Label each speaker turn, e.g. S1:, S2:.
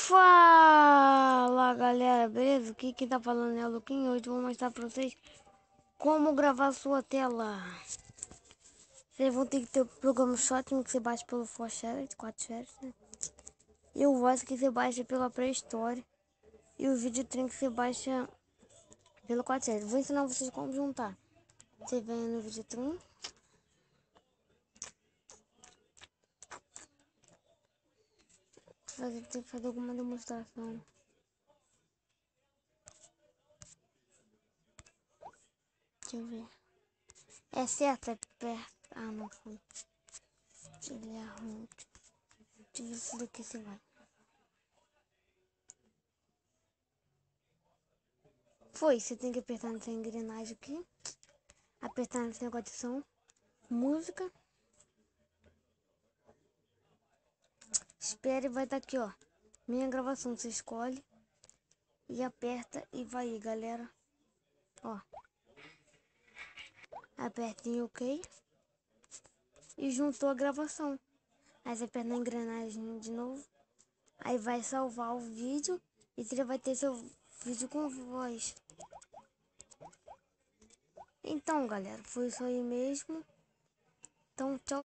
S1: Fala galera, beleza? Aqui quem tá falando é o Luquinho. Hoje eu vou mostrar pra vocês como gravar sua tela. Vocês vão ter que ter o programa Shotgun que você baixa pelo 4Shares, 4Shares, né? E o Voice que você baixa pela Play Store. E o Videotrain que você baixa pelo 4Shares. Vou ensinar vocês como juntar. Você vem no Videotrain. Tem que fazer alguma demonstração. Deixa eu ver. É certo, é perto. Ah, não foi. Ele é ruim. Deixa eu ver se daqui você vai. Foi, você tem que apertar nessa engrenagem aqui. Apertar nesse negócio de som. Música. Espere, vai estar aqui, ó. Minha gravação, você escolhe. E aperta e vai aí, galera. Ó. Aperta em OK. E juntou a gravação. Aí você aperta na engrenagem de novo. Aí vai salvar o vídeo. E você vai ter seu vídeo com voz. Então, galera, foi isso aí mesmo. Então, tchau.